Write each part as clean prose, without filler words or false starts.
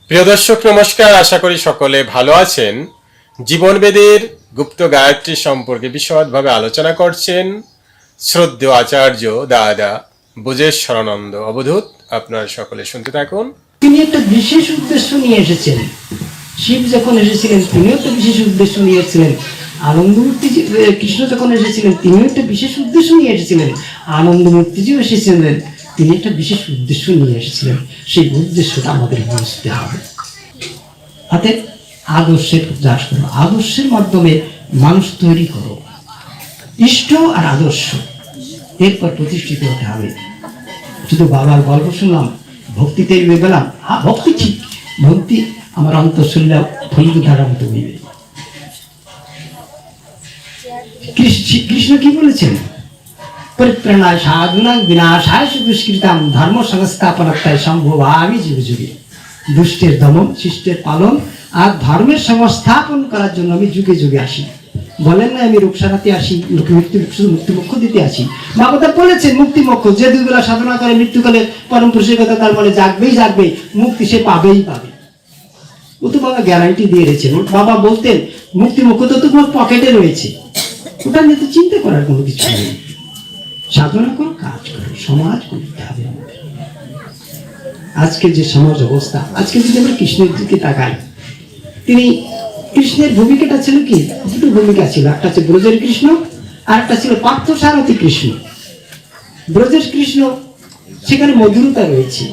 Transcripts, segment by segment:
প্রিয় দর্শক নমস্কার, আশা করি সকলে ভালো আছেন। জীবনবেদের গুপ্ত গায়ত্রী সম্পর্কে বিশদভাবে আলোচনা করছেন শ্রদ্ধেয় আচার্য দাদা ব্রজেশ্বরানন্দ অবধূত। আপনারা সকলে শুনতে থাকুন। তিনি একটা বিশেষ উদ্দেশ্য নিয়ে এসেছেন। শিব যখন এসেছিলেন তিনিও একটা বিশেষ উদ্দেশ্য নিয়ে এসেছিলেন। আনন্দমূর্তি কৃষ্ণ যখন এসেছিলেন তিনিও একটা বিশেষ উদ্দেশ্য নিয়ে এসেছিলেন। আনন্দমূর্তিজিও এসেছিলেন, তিনি একটা বিশেষ উদ্দেশ্য নিয়ে এসেছিলেন। সেই উদ্দেশ্যটা আমাদের বুঝতে হবে। হাতে আদর্শের প্রচার করো, আদর্শের মাধ্যমে মানুষ তৈরি করো। ইষ্ট আর আদর্শ এরপর প্রতিষ্ঠিত হতে হবে। শুধু বাবার গল্প শুনলাম, ভক্তিতে গেলাম, হ্যাঁ ভক্তি ঠিক, ভক্তি আমার অন্তঃশরীরে ফলিত ধারার মতো হইবে। কৃষ্ণ কি বলেছেন? পরিত্রাণায় সাধুনাং বিনাশায় দুষ্কৃতাম ধর্ম সংস্থাপনায় সম্ভবামি যুগে যুগে। দুষ্টের দমন, শিষ্টের পালন আর ধর্মের সংস্থাপন করার জন্য আমি যুগে যুগে আসি। বলেন না আমি রূপ সারাতে আসি, মুক্তি মোক্ষ দিতে আসি। বাবা বলেছেন মুক্তি মোক্ষ, যে দুই বেলা সাধনা করে মৃত্যুকালে পরম পুরুষের কথা তার মনে জাগবেই জাগবে, মুক্তি সে পাবেই পাবে। ও তো বাবা গ্যারান্টি দিয়ে রেখেছেন। বাবা বলতেন মুক্তি মোক্ষ তো তোমার পকেটে রয়েছে, ওটা নিয়ে তো চিন্তা করার কোনো কিছু নেই। সাধনা করো, কাজ করো, সমাজ করতে হবে আমাদের। আজকে যে সমাজ অবস্থা, আজকে যদি আমরা কৃষ্ণের দিকে তাকাই, তিনি কৃষ্ণের ভূমিকাটা ছিল কি? দুটো ভূমিকা ছিল, একটা ছিল ব্রজের কৃষ্ণ আর একটা ছিল পার্থসারথী কৃষ্ণ। ব্রজের কৃষ্ণ সেখানে মধুরতা রয়েছে,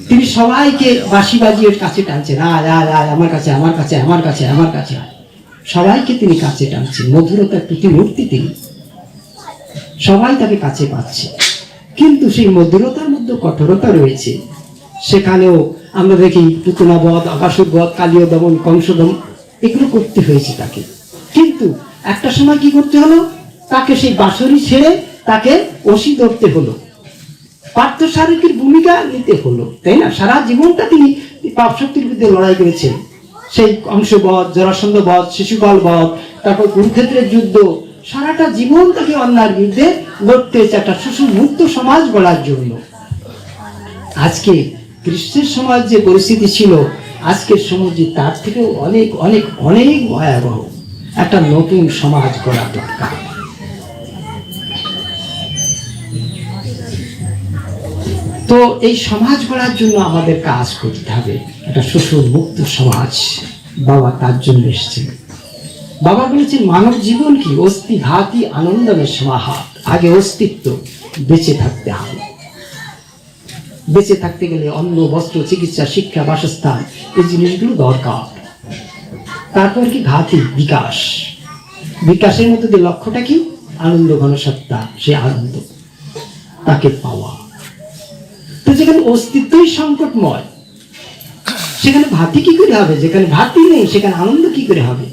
তিনি সবাইকে বাঁশি বাজিয়ে কাছে টানছেন, আয় আয় আয় আমার কাছে, আমার কাছে, আমার কাছে, আমার কাছে, সবাইকে তিনি কাছে টানছেন। মধুরতার প্রতিমূর্তি তিনি, সবাই তাকে কাছে পাচ্ছে। কিন্তু সেই মধুরতার মধ্যে কঠোরতা রয়েছে। সেখানেও আমরা দেখি পুতনা বধ, অকাসুর বধ, কালীয় দমন, কংস দমন, এগুলো করতে হয়েছে তাকে। কিন্তু একটা সময় কি করতে হলো? তাকে সেই বাঁশরি ছেড়ে তাকে অসি ধরতে হলো, পার্থসারথীর ভূমিকা নিতে হলো, তাই না? সারা জীবনটা তিনি পাপ শক্তির বিরুদ্ধে লড়াই করেছেন। সেই কংস বধ, জরাসন্ধ বধ, শিশুপাল বধ, তারপর কুরুক্ষেত্রের যুদ্ধ, সারাটা জীবন তাকে অন্যায়ের বিরুদ্ধে লড়তে হয়েছে একটা সুমুক্ত সমাজ গড়ার জন্য। আজকে কৃষ্ণের সমাজ যে পরিস্থিতি ছিল, আজকের সমাজে তার থেকেও অনেক অনেক অনেক ভয়াবহ। একটা নতুন সমাজ গড়া দরকার। তো এই সমাজ গড়ার জন্য আমাদের কাজ করতে হবে, একটা শোষণ মুক্ত সমাজ। বাবা তার জন্য এসেছেন। বাবা বলেছেন মানব জীবন কি? অস্তি ঘাতি আনন্দমের সমাহার। আগে অস্তিত্ব, বেঁচে থাকতে হবে। বেঁচে থাকতে গেলে অন্ন, বস্ত্র, চিকিৎসা, শিক্ষা, বাসস্থান, এই জিনিসগুলো দরকার। তারপর কি ঘাতি বিকাশ। বিকাশের মধ্যে দিয়ে লক্ষ্যটা কি? আনন্দ ঘনসত্তা, সে আনন্দ তাকে পাওয়া। তো যেখানে অস্তিত্বই সংকটময়, সেখানে ভাতি কি করে হবে? যেখানে ভাতি নেই সেখানে আনন্দ কি করে হবে?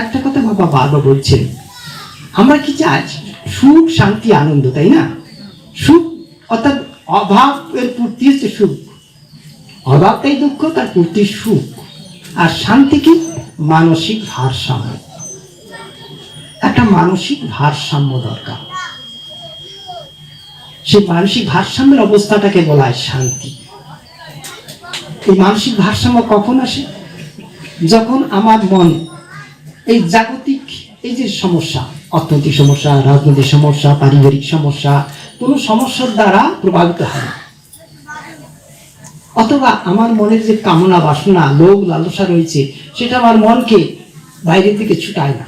একটা কথা বাবা বারবার বলছেন, আমরা কি চাই? সুখ, শান্তি, আনন্দ, তাই না? সুখ অর্থাৎ অভাবের পূর্তি হচ্ছে সুখ, অভাবটাই দুঃখ, তার পূর্তি সুখ। আর শান্তি কি? মানসিক ভারসাম্য। একটা মানসিক ভারসাম্য দরকার। সেই মানসিক ভারসাম্যের অবস্থাটাকে বলা হয় শান্তি। এই মানসিক ভারসাম্য কখন আসে? যখন আমার মন এই জাগতিক এই যে সমস্যা, অর্থনৈতিক সমস্যা, রাজনৈতিক সমস্যা, পারিবারিক সমস্যা, কোন সমস্যার দ্বারা প্রভাবিত হয়, অথবা আমার মনের যে কামনা বাসনা, লোভ লালসা রয়েছে, সেটা আমার মনকে বাইরের দিকে ছুটায় না।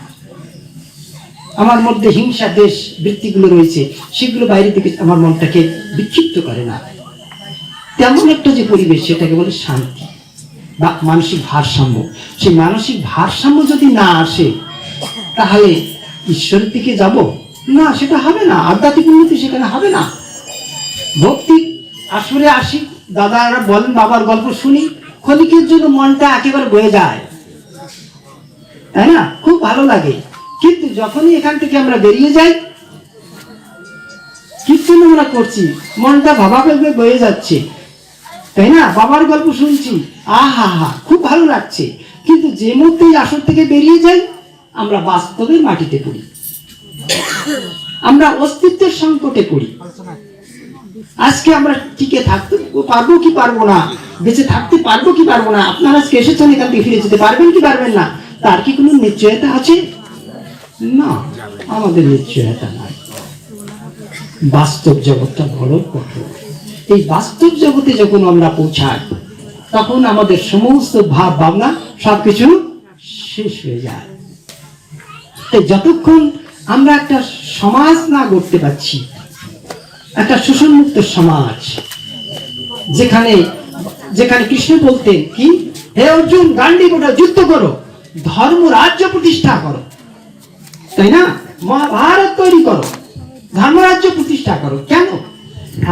আমার মধ্যে হিংসা, দেশ বৃত্তিগুলো রয়েছে, সেগুলো বাইরের দিকে আমার মনটাকে বিক্ষিপ্ত করে না। তেমন একটা যে পরিবেশ, সেটাকে বলে শান্তি বা মানসিক ভারসাম্য। সেই মানসিক ভারসাম্য যদি না আসে, তাহলে ঈশ্বরের দিকে যাব না, সেটা হবে না। আধ্যাত্মিক উন্নতি সেখানে হবে না। ভক্তি আসলে আসি, দাদারা বলেন, বাবার গল্প শুনি, ক্ষণিকের জন্য মনটা একেবারে বয়ে যায়, তাই না? খুব ভালো লাগে। কিন্তু যখনই এখান থেকে আমরা বেরিয়ে যাই, কীর্তন আমরা করছি, মনটা ভাবাবেগে বয়ে যাচ্ছে, তাই না? বাবার গল্প শুনছি, আহা হা, খুব ভালো লাগছে। কিন্তু যে মুহূর্তেই আসর থেকে বেরিয়ে যাই, আমরা বাস্তবের মাটিতে পড়ি, আমরা অস্তিত্বের সংকটে পড়ি। আজকে আমরা টিকে থাকতে পারবো কি পারবো না, বেঁচে থাকতে পারবো কি পারবো না, আপনারা আজকে এসেছেন এখান থেকে ফিরে যেতে পারবেন কি পারবেন না, তার কি কোনো নিশ্চয়তা আছে? না, আমাদের নিশ্চয়তা নাই। বাস্তব জগৎটা বড় কঠোর। এই বাস্তব জগতে যখন আমরা পৌঁছাই তখন আমাদের সমস্ত ভাব ভাবনা সবকিছু শেষ হয়ে যায়। তাই যতক্ষণ আমরা একটা সমাজ না গড়তে পারছি, একটা শোষণমুক্ত সমাজ, যেখানে যেখানে কৃষ্ণ বলতেন কি, হে অর্জুন, গান্ডীবটা যুদ্ধ করো, ধর্ম রাজ্য প্রতিষ্ঠা করো, তাই না? মহাভারত তৈরি করো, ধর্মরাজ্য প্রতিষ্ঠা করো। কেন?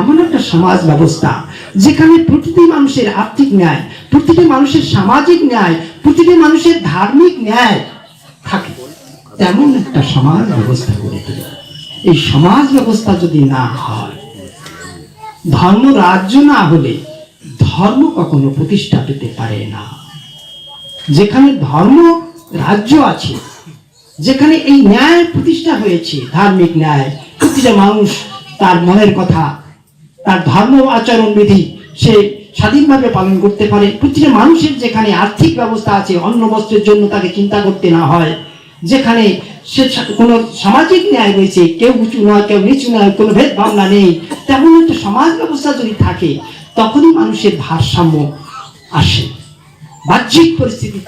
এমন একটা সমাজ ব্যবস্থা যেখানে প্রতিটি মানুষের আর্থিক ন্যায়, প্রতিটি মানুষের সামাজিক ন্যায়, প্রতিটি মানুষের ধার্মিক ন্যায় থাকে, তেমন একটা সমাজ ব্যবস্থা গড়ে তোলে। এই সমাজ ব্যবস্থা যদি না হয়, ধর্ম রাজ্য না হলে ধর্ম কখনো প্রতিষ্ঠা পেতে পারে না। যেখানে ধর্ম রাজ্য আছে, যেখানে এই ন্যায় প্রতিষ্ঠা হয়েছে, ধার্মিক ন্যায়, প্রতিটা মানুষ তার মনের কথা, তার ধর্ম আচরণ বিধি সে স্বাধীনভাবে পালন করতে পারে, প্রতিটা মানুষের যেখানে আর্থিক ব্যবস্থা আছে, অন্ন বস্ত্রের জন্য তাকে চিন্তা করতে না হয়, যেখানে সে কোনো সামাজিক ন্যায় রয়েছে, কেউ উঁচু নয় কেউ নিচু নয়, কোনো ভেদ ভাবনা নেই, তেমন একটা সমাজ ব্যবস্থা যদি থাকে তখনই মানুষের ভারসাম্য আসে। বাহ্যিক পরিস্থিতি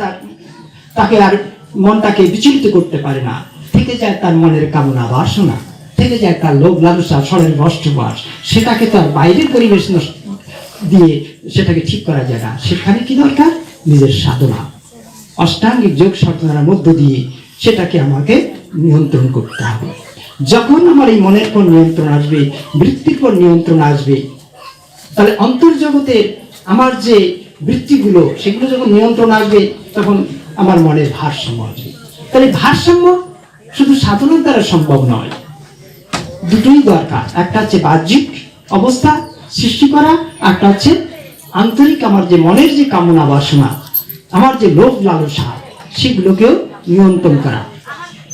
তাকে আর মনটাকে বিচলিত করতে পারে না, থেকে যায় তার মনের কামনা বাসনা, থেকে যায় তার লোভ লালসা, স্বরের রষ্টবাস, সেটাকে তার বাইরের পরিবেশ দিয়ে সেটাকে ঠিক করা যায় না। সেখানে কি দরকার? নিজের সাধনা, অষ্টাঙ্গিক যোগ সাধনার মধ্য দিয়ে সেটাকে আমাকে নিয়ন্ত্রণ করতে হবে। যখন আমার এই মনের পর নিয়ন্ত্রণ আসবে, বৃত্তির পর নিয়ন্ত্রণ আসবে, তাহলে অন্তর্জগতে আমার যে বৃত্তিগুলো সেগুলো যখন নিয়ন্ত্রণ আসবে তখন আমার মনের ভারসাম্য আসবে। তাহলে ভারসাম্য শুধু সাধনার দ্বারা সম্ভব নয়, দুটোই দরকার। একটা হচ্ছে বাহ্যিক অবস্থা সৃষ্টি করা, একটা হচ্ছে আন্তরিক আমার যে মনের যে কামনা বাসনা, আমার যে লোভ লালসা, সেগুলোকেও নিয়ন্ত্রণ করা।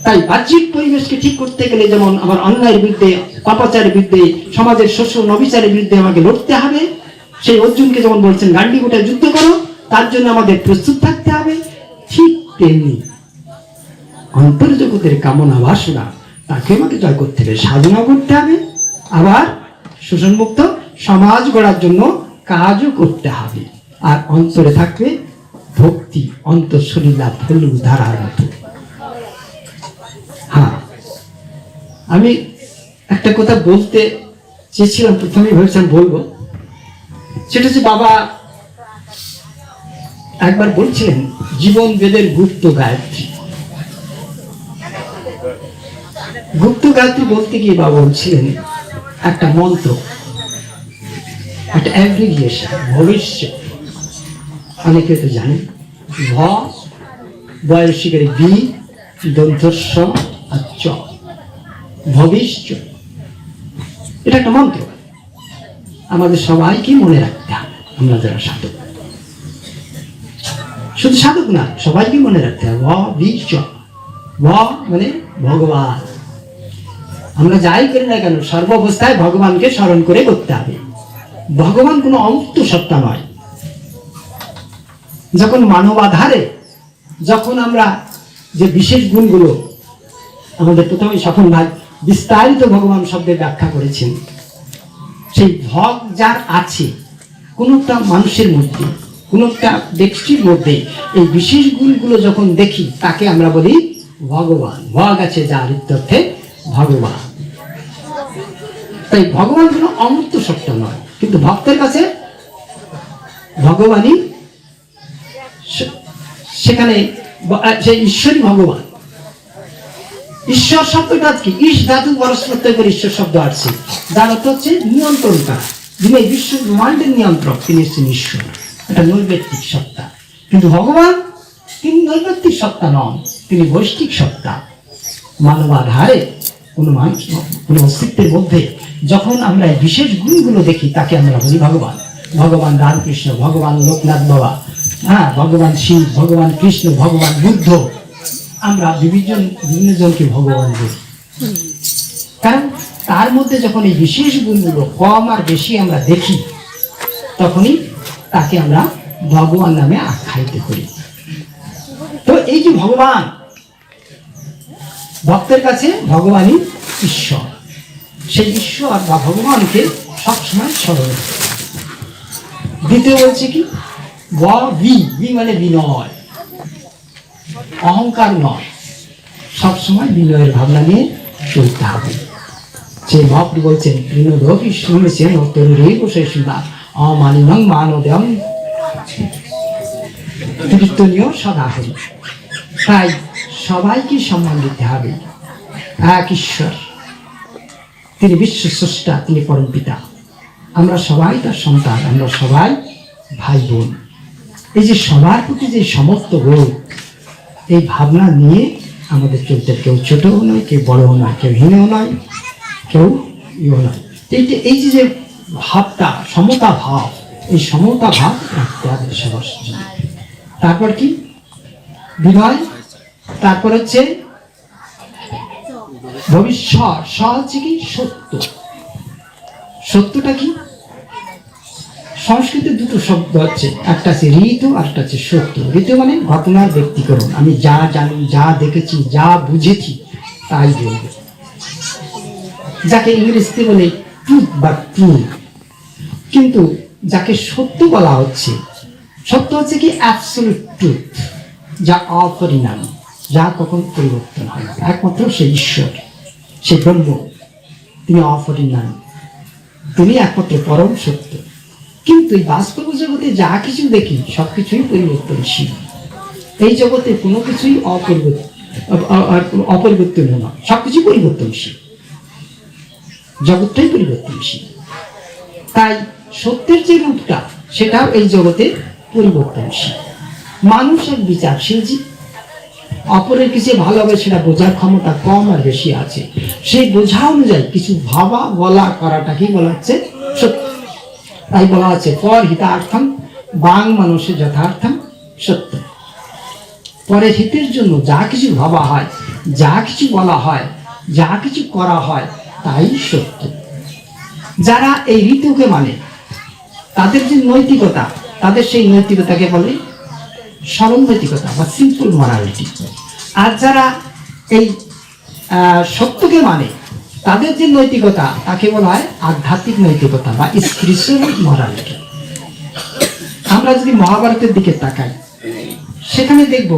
তাই বাহ্যিক পরিবেশকে ঠিক করতে গেলে যেমন আমার অন্যায়ের বিরুদ্ধে, পাপাচারের বিরুদ্ধে, সমাজের শোষণ অবিচারের বিরুদ্ধে আমাকে লড়তে হবে, সেই অর্জুনকে যেমন বলছেন গান্ডীবটায় যুদ্ধ করো, তার জন্য আমাদের প্রস্তুত থাকতে হবে। ঠিক তেমনি অন্তর্জগতের কামনা বাসনা তাকে আমাকে জয় করতে হবে, সাধনা করতে হবে, আবার শোষণমুক্ত সমাজ গড়ার জন্য কাজও করতে হবে। আর অন্তরে থাকবে ভক্তি, অন্তঃসলীলা ফলু ধারার মতো। হ্যাঁ, আমি একটা কথা বলতে চেয়েছিলাম, প্রথমে ভেবেছিলাম বলবো, সেটা হচ্ছে বাবা একবার বলছিলেন জীবন বেদের গুপ্ত গায়ত্রী। গুপ্ত গায়ত্রী বলতে গিয়ে বাবা বলছিলেন একটা মন্ত্র, একটা অ্যাগ্রিগেশন, ভবিষ্যৎ। অনেকে তো জানেন, ভ বয়সিকারে বি দন্তস্ব আর চ, ভবিষ্যৎ। এটা একটা মন্ত্র, আমাদের সবাইকে মনে রাখতে হবে। আমরা যারা সাধক, শুধু সাধক না, সবাইকে মনে রাখতে হবে। ভ বি চ, ভ মানে ভগবান। আমরা যাই করি না কেন সর্বাবস্থায় ভগবানকে স্মরণ করে করতে হবে। ভগবান কোনো অমূর্ত সত্তা নয়। যখন মানবাধারে, যখন আমরা যে বিশেষ গুণগুলো আমাদের প্রথমে সফল ভাই বিস্তারিত ভগবান শব্দে ব্যাখ্যা করেছেন, সেই ভগ যার আছে কোনটা মানুষের মধ্যে, কোনটা ব্যক্তির মধ্যে, এই বিশেষ গুণগুলো যখন দেখি তাকে আমরা বলি ভগবান। ভগ আছে যার অর্থে ভগবান। তাই ভগবান কোনো অমূর্ত সত্য নয়, কিন্তু ভক্তের কাছে ভগবানই সেখানে, সেই ঈশ্বরই ভগবান। ঈশ্বর শব্দটা কি? ঈশ ধাতু বরস প্রত্যয় করে ঈশ্বর শব্দ আসছে, যার অর্থ হচ্ছে নিয়ন্ত্রণ করা। যিনি এই বিশ্ব ব্রহ্মাণ্ডের নিয়ন্ত্রক, তিনি হচ্ছেন ঈশ্বর। এটা নৈবেত্তিক সত্তা। কিন্তু ভগবান তিনি নৈবেত্তিক সত্তা নন, তিনি বৈষ্টিক সত্তা। মানবাধারে কোনো মানুষ, কোনো অস্তিত্বের মধ্যে যখন আমরা এই বিশেষ গুণগুলো দেখি তাকে আমরা বলি ভগবান। ভগবান রামকৃষ্ণ, ভগবান লোকনাথ বাবা, হ্যাঁ, ভগবান শিব, ভগবান কৃষ্ণ, ভগবান বুদ্ধ, আমরা বিভিন্ন জনকে ভগবান বলি। কারণ তার মধ্যে যখন এই বিশেষ গুণগুলো কম আর বেশি আমরা দেখি, তখনই তাকে আমরা ভগবান নামে আখ্যায়িত করি। তো এই যে ভগবান, ভক্তের কাছে ভগবানই ঈশ্বর, সেই ঈশ্বর বা ভগবানকে সবসময় স্মরণ করতে। দ্বিতীয় বলছে কি, বি মানে বিনয়, অহংকার নয়, সবসময় বিনয়ের ভাবনা নিয়ে চলতে হবে। যে মহাপ্রভু বলছেন, বিনোদী শুনেছেন তরুরে বসে শুনা অমানিনং মানদেয়ং কীর্তনীয় সদা হরি। তাই সবাইকে সম্মান দিতে হবে। এক ঈশ্বর, তিনি বিশ্ব স্রষ্টা, তিনি পরম পিতা, আমরা সবাই তার সন্তান, আমরা সবাই ভাই বোন। এই যে সবার প্রতি যে সমস্ত বোধ, এই ভাবনা নিয়ে আমাদের চলতে, কেউ ছোটও নয়, কেউ বড়ও নয়, কেউ হীনও নয়, কেউ ইও নয়। এই যে ভাবটা, সমতা ভাব, এই সমতা ভাব রাখতে হবে সবার জন্য। তারপর কি বিনয়, তারপর হচ্ছে ভবিষ্যৎ, হচ্ছে কি সত্য। সত্যটা কি? সংস্কৃতে দুটো শব্দ আছে, একটা আছে ঋতু আর একটা আছে সত্য। ঋতু মানে ঘটনার ব্যক্তিকরণ, আমি যা জানি, যা দেখেছি, যা বুঝেছি তাই বলবো, যাকে ইংরেজিতে বলে ট্রুথ বা ট্রু। কিন্তু যাকে সত্য বলা হচ্ছে, সত্য হচ্ছে কি অ্যাবসলিউট ট্রুথ, যা অপরিণামী, যা কখন পরিবর্তন হয় না। একমাত্র সেই ঈশ্বর, সেই ব্রহ্ম, তিনি অপরিণামী, তিনি একমাত্র পরম সত্য। কিন্তু এই বাস্তব জগতে যা কিছু দেখি সবকিছুই পরিবর্তনশীল। এই জগতে কোনো কিছুই অপরিবর্তনীয় নয়, সবকিছু পরিবর্তনশীল, জগৎটাই পরিবর্তনশীল। তাই সত্যের যে রূপটা, সেটাও এই জগতে পরিবর্তনশীল। মানুষ এক বিচারশীল জীব, অপরের কিছু ভালো হবে সেটা বোঝার ক্ষমতা কম আর বেশি আছে। সেই বোঝা অনুযায়ী কিছু ভাবা, বলা, করাটাকেই বলা হচ্ছে সত্য। তাই বলা আছে পর হিতার্থম বাং মানুষের যথার্থম সত্য। পরের হিতের জন্য যা কিছু ভাবা হয়, যা কিছু বলা হয়, যা কিছু করা হয়, তাই সত্য। যারা এই ঋতুকে মানে, তাদের যে নৈতিকতা, তাদের সেই নৈতিকতাকে বলে সরল নৈতিকতা বা সিম্পল মরালিটি। আর যারা এই সত্যকে মানে, তাদের যে নৈতিকতা, তাকে বলা হয় আধ্যাত্মিক নৈতিকতা বা স্পিরিচুয়াল মরালিটি। আমরা যদি মহাভারতের দিকে তাকাই, সেখানে দেখব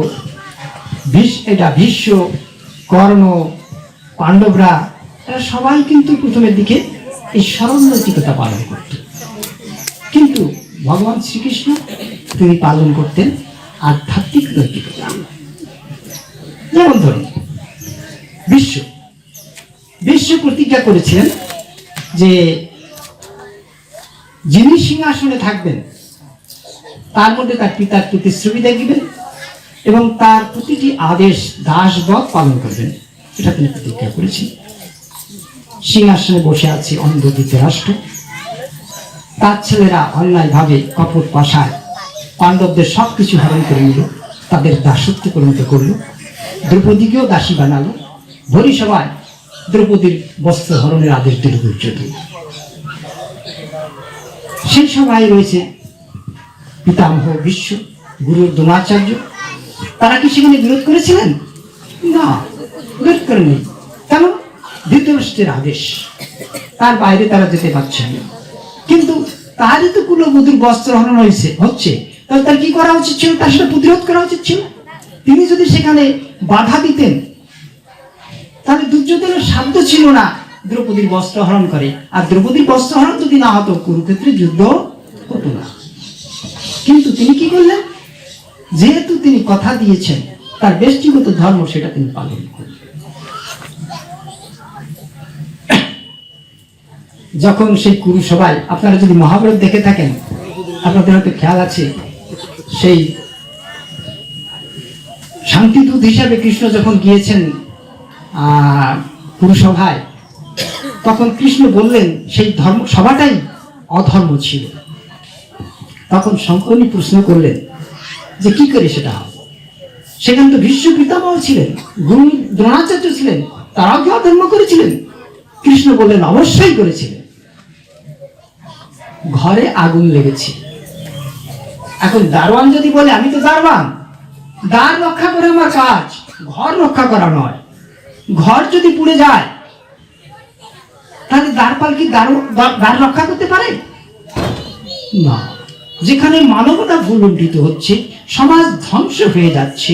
এটা ভীষ্ম, কর্ণ, পাণ্ডবরা, এরা সবাই কিন্তু প্রথমের দিকে এই সরল নৈতিকতা পালন করত। কিন্তু ভগবান শ্রীকৃষ্ণ তিনি পালন করতেন আধ্যাত্মিক নৈতিকতা। যেমন ধরুন বিশ্ব প্রতিজ্ঞা করেছিলেন যে যিনি সিংহাসনে থাকবেন তার মধ্যে তার পিতার প্রতিশ্রুতি দেখবেন এবং তার প্রতিটি আদেশ দাসবৎ পালন করবেন, এটা তিনি প্রতিজ্ঞা করেছেন। সিংহাসনে বসে আছে অন্ধ ধৃতরাষ্ট্র, তার ছেলেরা অন্যায়ভাবে কপট পাশায় পাণ্ডবদের সবকিছু হরণ করে নিল, তাদের দাসত্ব পরিণত করলো, দ্রৌপদীকেও দাসী বানালো, ভরি সভায় দ্রৌপদীর বস্ত্র হরণের আদেশ দিল দুর্যোধন। সেই সভায় রয়েছে পিতামহ ভীষ্ম, গুরু দ্রোণাচার্য। তারা কি সেখানে বিরোধ করেছিলেন? না, বিরোধ করেনি। কেন? ধৃতরাষ্ট্রের আদেশ, তার বাইরে তারা যেতে পারছেন না। কিন্তু তারই তো কুলবধূর বস্ত্র হরণ হচ্ছে, তাহলে তার কি করা উচিত ছিল? তার সেটা প্রতিরোধ করা উচিত ছিল। তিনি যদি সেখানে বাধা দিতেন, তাহলে দুর্যোধনের সাধ্য ছিল না দ্রৌপদীর বস্ত্র হরণ করে। আর দ্রৌপদীর বস্ত্র হরণ যদি না হতো, কুরুক্ষেত্রে যুদ্ধ হতো না। কিন্তু তিনি কি করলেন? যেহেতু তিনি কথা দিয়েছেন, তার ব্যক্তিগত ধর্ম সেটা তিনি পালন করলেন। যখন সেই কুরু সভায়, আপনারা যদি মহাভারত দেখে থাকেন, আপনাদের হয়তো খেয়াল আছে, সেই শান্তিদূত হিসাবে কৃষ্ণ যখন গিয়েছেন কুরুসভায়, তখন কৃষ্ণ বললেন সেই ধর্ম সভাটাই অধর্ম ছিল। তখন শঙ্করী প্রশ্ন করলেন যে কি করে সেটা হবে? সেখানে তো ভীষ্ম পিতামহ ছিলেন, গুরু দ্রোণাচার্য ছিলেন, তারাও কি অধর্ম করেছিলেন? কৃষ্ণ বললেন অবশ্যই করেছিলেন। ঘরে আগুন লেগেছে, এখন দারোয়ান যদি বলে আমি তো দারোয়ান, দ্বার রক্ষা করে আমার কাজ, ঘর রক্ষা করা নয়। ঘর যদি পুড়ে যায় তাহলে দ্বারপাল কি দ্বার রক্ষা করতে পারে না। যেখানে মানবতা ভুলুণ্ঠিত হচ্ছে, সমাজ ধ্বংস হয়ে যাচ্ছে,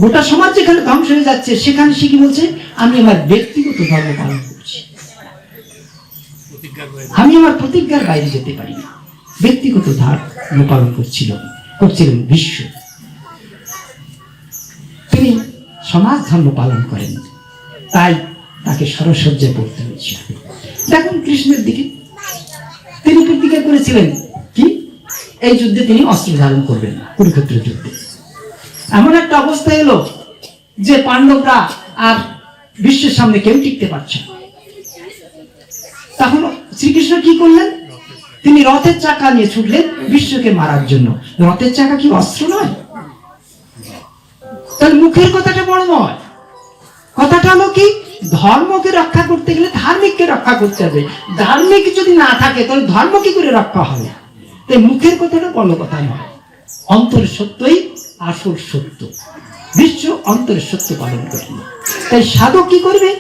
গোটা সমাজ যেখানে ধ্বংস হয়ে যাচ্ছে, সেখানে সে কি বলছে, আমি আমার ব্যক্তিগত ধর্ম পালন করছি, আমি আমার প্রতিজ্ঞার বাইরে যেতে পারি না। ব্যক্তিগত ধর্ম পালন করছিলেন বিশ্ব, তিনি সমাজ ধর্ম পালন করেন, তাই তাকে সরসজ্জায় পড়তে হয়েছিল। দেখুন কৃষ্ণের দিকে তিনি প্রতিজ্ঞা করেছিলেন কি, এই যুদ্ধে তিনি অস্ত্র ধারণ করবেন না, কুরুক্ষেত্র যুদ্ধে। এমন একটা অবস্থা এলো যে পাণ্ডবরা আর বিশ্বের সামনে কেউ টিকতে পারছে না। তখন শ্রীকৃষ্ণ কি করলেন, তিনি রথের চাকা নিয়ে ছুটলেন বিশ্বকে মারার জন্য। রথের চাকা কি অস্ত্র নয়? তাহলে মুখের কথাটা বড় নয়, কথাটা হলো কি, ধর্মকে রক্ষা করতে গেলে ধার্মিককে রক্ষা করতে হবে। ধার্মিক যদি না থাকে তাহলে ধর্ম কি করে রক্ষা হবে? তাই মুখের কথাটা বড় কথা নয়, অন্তরের সত্যই আসল সত্য। বিশ্ব অন্তরের সত্য পালন করে। তাই সাধক কি করবে,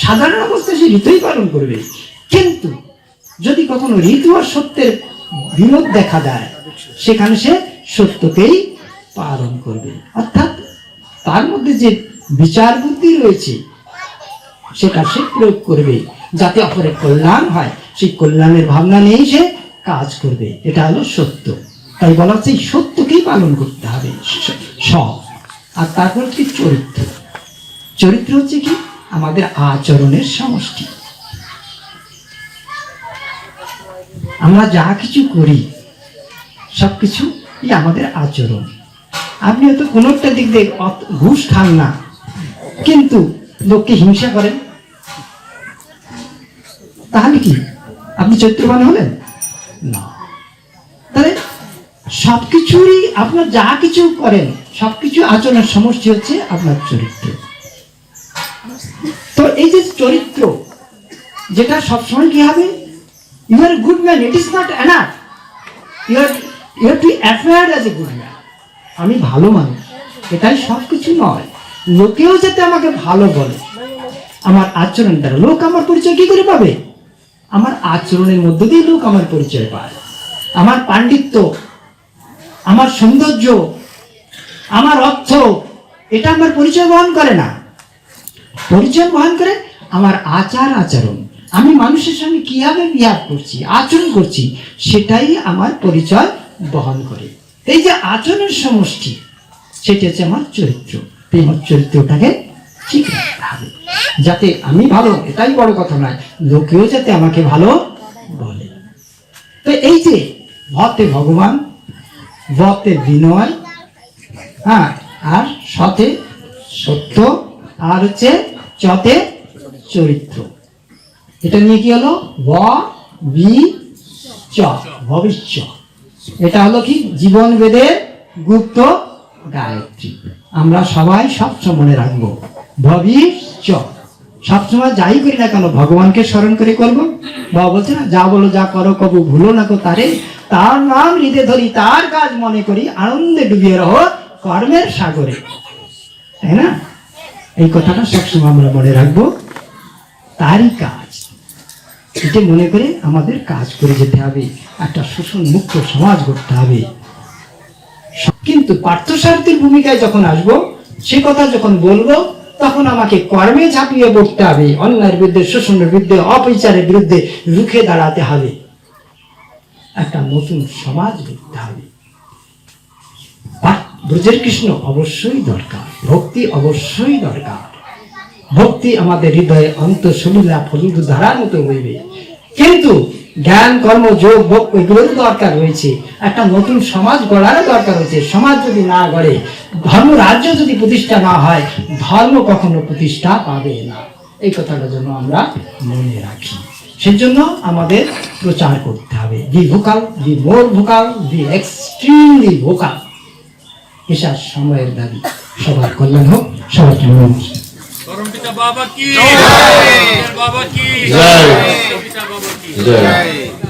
সাধারণ অবস্থায় সে ঋতুই পালন করবে, কিন্তু যদি কখনো ঋতু আর সত্যের বিরোধ দেখা দেয়, সেখানে সে সত্যকেই পালন করবে। অর্থাৎ তার মধ্যে যে বিচার বুদ্ধি রয়েছে সেটা সে প্রয়োগ করবে, যাতে অপরের কল্যাণ হয়, সেই কল্যাণের ভাবনা নিয়েই সে কাজ করবে। এটা হলো সত্য। তাই বলা হচ্ছে সত্যকেই পালন করতে হবে সব। আর তারপর কি চরিত্র। চরিত্র হচ্ছে কি, আমাদের আচরণের সমষ্টি। আমরা যা কিছু করি সবকিছু আমাদের আচরণ। আপনি হয়তো কোনো একটা দিক দিয়ে ঘুষ খান না, কিন্তু লোককে হিংসা করেন, তাহলে কি আপনি চরিত্রবান হলেন না? তাহলে সবকিছুরই আপনার যা কিছু করেন সবকিছু আচরণের সমষ্টি হচ্ছে আপনার চরিত্র। তো এই যে চরিত্র, যেটা সবসময় কি হবে, you are good man, it is not enough, you have to appear as a good man. আমি ভালো মানুষ, এটাই সবকিছু নয়। লোকেও যাতে আমাকে ভালো বলে, আমার আচরণ দ্বারা। লোক আমার পরিচয় কি করে পাবে? আমার আচরণের মধ্য দিয়ে লোক আমার পরিচয় পায়। আমার পাণ্ডিত্য, আমার সৌন্দর্য, আমার অর্থ, এটা আমার পরিচয় বহন করে না। পরিচয় বহন করে আমার আচার আচরণ। আমি মানুষের সঙ্গে কিভাবে বিহেভ করছি, আচরণ করছি, সেটাই আমার পরিচয় বহন করে। এই যে আচরণের সমষ্টি, সেটা হচ্ছে আমার চরিত্র। এই আমার চরিত্রটাকে ঠিক রাখতে হবে, যাতে আমি ভালো, এটাই বড় কথা নয়, লোকেও যাতে আমাকে ভালো বলে। তো এই যে ভতে ভগবান, বতে বিনয়, হ্যাঁ, আর সতে সত্য, আর হচ্ছে চতে চরিত্র। এটা নিয়ে কি হলো, ভবিষ্যৎ। এটা হলো কি, জীবন বেদের গুপ্ত গায়ত্রী। আমরা সবাই সবসময় মনে রাখবো, ভবিষ্যৎ। সবসময় যাই করি না কেন ভগবানকে স্মরণ করে করবো। বাবা বলছে না, যা বলো যা করো কবু ভুলো না কো তারে, তার নাম হৃদয়ে ধরি, তার কাজ মনে করি, আনন্দে ডুবিয়ে রহো কর্মের সাগরে। তাই না? এই কথাটা সবসময় আমরা মনে রাখবো, তারই কাজ। এটা মনে করে আমাদের কাজ করে যেতে হবে, একটা শোষণ মুক্ত সমাজ গড়তে হবে। কিন্তু পার্থসারথীর ভূমিকায় যখন আসবো, সে কথা যখন বলবো, তখন আমাকে কর্মে ঝাঁপিয়ে পড়তে হবে, অন্যায়ের বিরুদ্ধে, শোষণের বিরুদ্ধে, অবিচারের বিরুদ্ধে রুখে দাঁড়াতে হবে, একটা নতুন সমাজ গড়তে হবে। ব্রজের কৃষ্ণ অবশ্যই দরকার, ভক্তি অবশ্যই দরকার। ভক্তি আমাদের হৃদয়ে অন্তঃসলীলা ফলিত ধারার মতো হইবে, কিন্তু জ্ঞান, কর্ম, যোগ, ভক্তি এগুলোর দরকার রয়েছে। একটা নতুন সমাজ গড়ারও দরকার রয়েছে। সমাজ যদি না গড়ে, ধর্ম রাজ্য যদি প্রতিষ্ঠা না হয়, ধর্ম কখনো প্রতিষ্ঠা পাবে না। এই কথাটা যেন আমরা মনে রাখি। সেজন্য আমাদের প্রচার করতে হবে, be vocal, be more vocal, be extremely vocal. এসব সময়ের দাবি। সবার কল্যাণ হোক, সবার জন্য পরমপিতা বাবা কি, বাবা কি, জয়। পিতা বাবা কি। জয়।